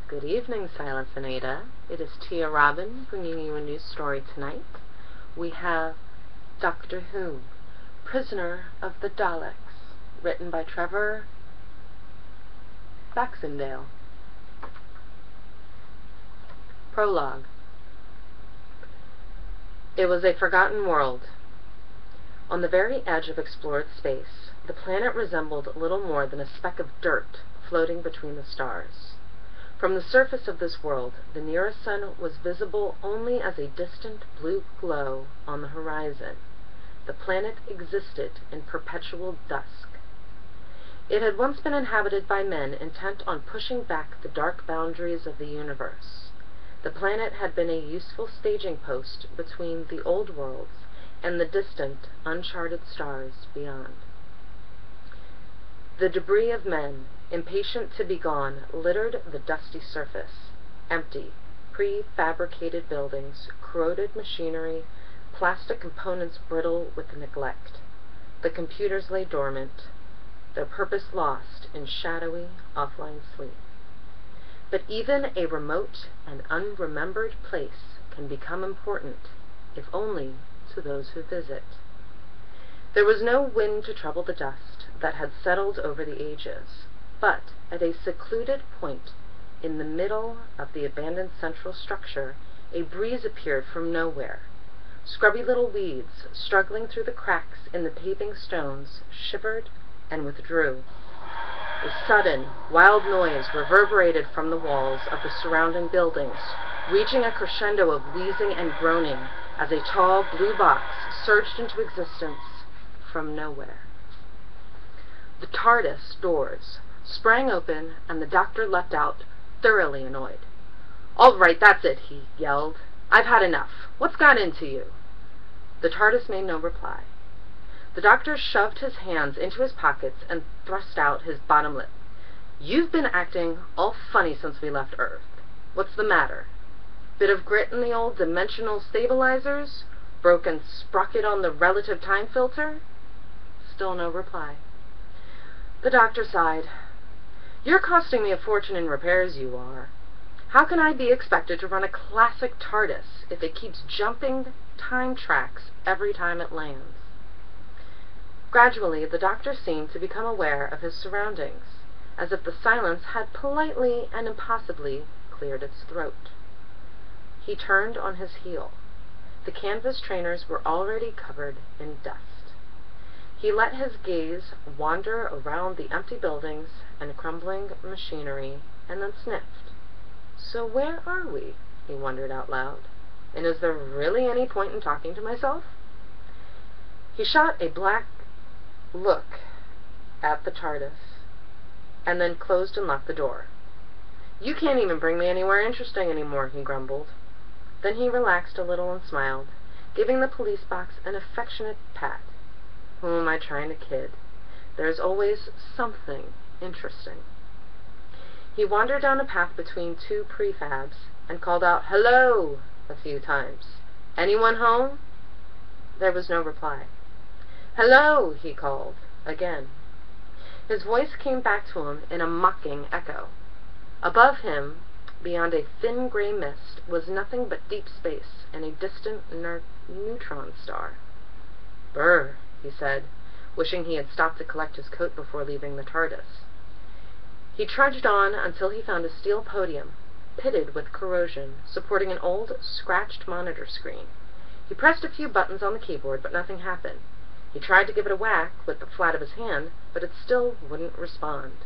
Good evening, Silas and Ada. It is Tia Robyn bringing you a new story tonight. We have Doctor Who, Prisoner of the Daleks, written by Trevor Baxendale. Prologue. It was a forgotten world. On the very edge of explored space, the planet resembled little more than a speck of dirt floating between the stars. From the surface of this world, the nearest sun was visible only as a distant blue glow on the horizon. The planet existed in perpetual dusk. It had once been inhabited by men intent on pushing back the dark boundaries of the universe. The planet had been a useful staging post between the old worlds and the distant, uncharted stars beyond. The debris of men, impatient to be gone, littered the dusty surface. Empty, prefabricated buildings, corroded machinery, plastic components brittle with neglect. The computers lay dormant, their purpose lost in shadowy, offline sleep. But even a remote and unremembered place can become important, if only to those who visit. There was no wind to trouble the dust that had settled over the ages, but at a secluded point in the middle of the abandoned central structure, a breeze appeared from nowhere. Scrubby little weeds, struggling through the cracks in the paving stones, shivered and withdrew. A sudden, wild noise reverberated from the walls of the surrounding buildings, reaching a crescendo of wheezing and groaning as a tall blue box surged into existence from nowhere. The TARDIS doors sprang open, and the doctor leapt out, thoroughly annoyed. "All right, that's it," he yelled. "I've had enough. What's got into you?" The TARDIS made no reply. The doctor shoved his hands into his pockets and thrust out his bottom lip. "You've been acting all funny since we left Earth. What's the matter? Bit of grit in the old dimensional stabilizers? Broken sprocket on the relative time filter?" Still no reply. The doctor sighed. "You're costing me a fortune in repairs, you are. How can I be expected to run a classic TARDIS if it keeps jumping time tracks every time it lands?" Gradually, the doctor seemed to become aware of his surroundings, as if the silence had politely and impossibly cleared its throat. He turned on his heel. The canvas trainers were already covered in dust. He let his gaze wander around the empty buildings and crumbling machinery, and then sniffed. "So where are we?" he wondered out loud. "And is there really any point in talking to myself?" He shot a black look at the TARDIS, and then closed and locked the door. "You can't even bring me anywhere interesting anymore," he grumbled. Then he relaxed a little and smiled, giving the police box an affectionate pat. "Who am I trying to kid? There's always something interesting." He wandered down a path between two prefabs and called out "Hello" a few times. "Anyone home?" There was no reply. "Hello," he called again. His voice came back to him in a mocking echo. Above him, beyond a thin gray mist, was nothing but deep space and a distant neutron star. "Brr," he said, wishing he had stopped to collect his coat before leaving the TARDIS. He trudged on until he found a steel podium, pitted with corrosion, supporting an old, scratched monitor screen. He pressed a few buttons on the keyboard, but nothing happened. He tried to give it a whack with the flat of his hand, but it still wouldn't respond.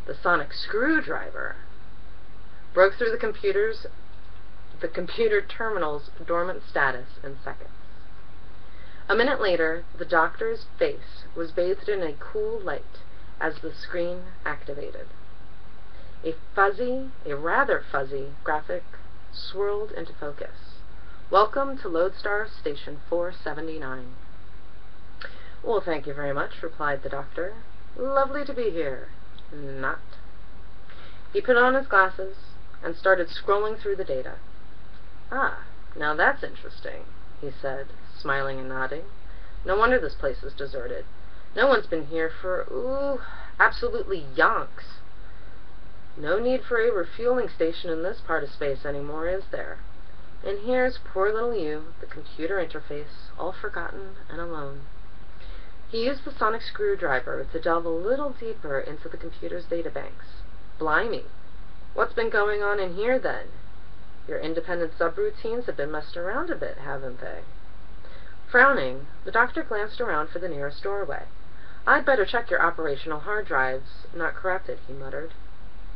The sonic screwdriver broke through the computer terminal's dormant status in seconds. A minute later, the doctor's face was bathed in a cool light as the screen activated. A rather fuzzy graphic swirled into focus. "Welcome to Lodestar Station 479. "Well, thank you very much," replied the doctor. "Lovely to be here." "Not." He put on his glasses and started scrolling through the data. "Ah, now that's interesting," he said, smiling and nodding. "No wonder this place is deserted. No one's been here for, absolutely yonks." No need for a refueling station in this part of space anymore, is there? And here's poor little you, the computer interface, all forgotten and alone. He used the sonic screwdriver to delve a little deeper into the computer's databanks. Blimey! What's been going on in here, then? Your independent subroutines have been messed around a bit, haven't they? Frowning, the doctor glanced around for the nearest doorway. "I'd better check your operational hard drives. Not corrupted," he muttered.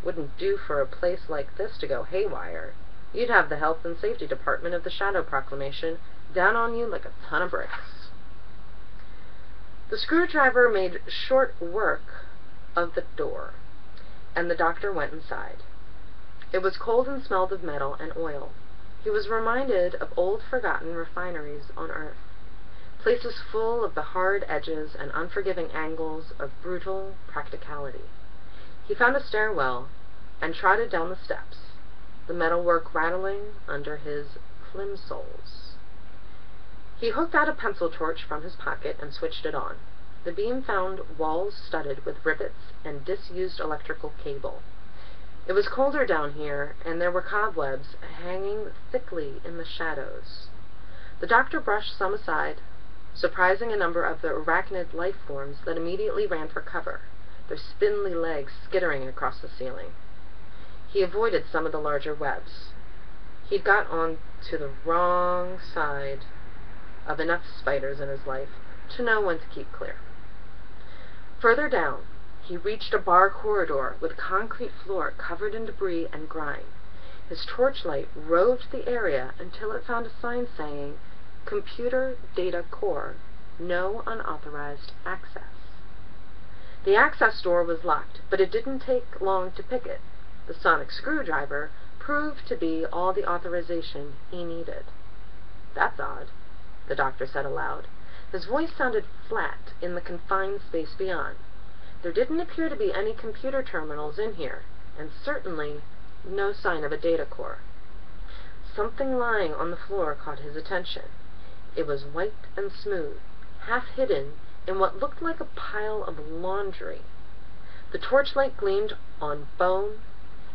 "Wouldn't do for a place like this to go haywire. You'd have the health and safety department of the Shadow Proclamation down on you like a ton of bricks." The screwdriver made short work of the door, and the doctor went inside. It was cold and smelled of metal and oil. He was reminded of old forgotten refineries on Earth, places full of the hard edges and unforgiving angles of brutal practicality. He found a stairwell and trotted down the steps, the metalwork rattling under his plimsolls. He hooked out a pencil torch from his pocket and switched it on. The beam found walls studded with rivets and disused electrical cable. It was colder down here, and there were cobwebs hanging thickly in the shadows. The doctor brushed some aside, surprising a number of the arachnid life forms that immediately ran for cover, their spindly legs skittering across the ceiling. He avoided some of the larger webs. He'd got on to the wrong side of enough spiders in his life to know when to keep clear. Further down, he reached a bar corridor with concrete floor covered in debris and grime. His torchlight roved the area until it found a sign saying, "Computer Data Core, no unauthorized access." The access door was locked, but it didn't take long to pick it. The sonic screwdriver proved to be all the authorization he needed. "That's odd," the doctor said aloud. His voice sounded flat in the confined space beyond. There didn't appear to be any computer terminals in here, and certainly no sign of a data core. Something lying on the floor caught his attention. It was white and smooth, half hidden in what looked like a pile of laundry. The torchlight gleamed on bone,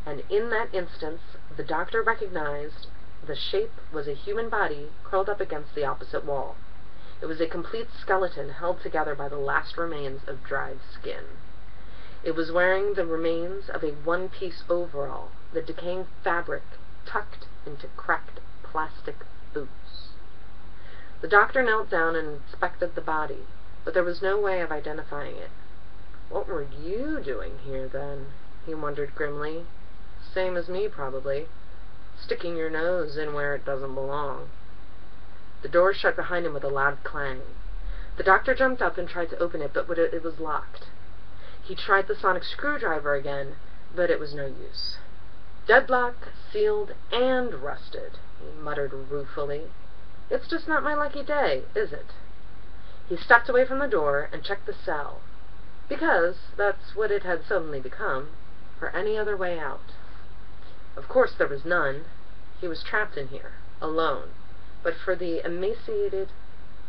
and in that instant the doctor recognized the shape was a human body curled up against the opposite wall. It was a complete skeleton held together by the last remains of dried skin. It was wearing the remains of a one-piece overall, the decaying fabric tucked into cracked plastic boots. The doctor knelt down and inspected the body, but there was no way of identifying it. "What were you doing here, then?" he wondered grimly. "Same as me, probably. Sticking your nose in where it doesn't belong." The door shut behind him with a loud clang. The doctor jumped up and tried to open it, but it was locked. He tried the sonic screwdriver again, but it was no use. "Deadlock, sealed, and rusted," he muttered ruefully. "It's just not my lucky day, is it?" He stepped away from the door and checked the cell, because that's what it had suddenly become, for any other way out. Of course there was none. He was trapped in here, alone, but for the emaciated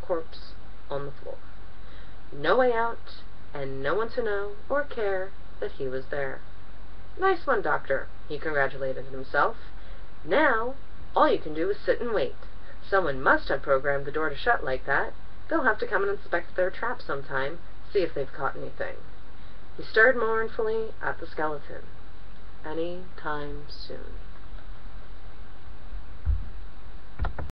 corpse on the floor. No way out, and no one to know or care that he was there. "Nice one, Doctor," he congratulated himself. "Now, all you can do is sit and wait. Someone must have programmed the door to shut like that. They'll have to come and inspect their trap sometime, see if they've caught anything." He stared mournfully at the skeleton. Any time soon.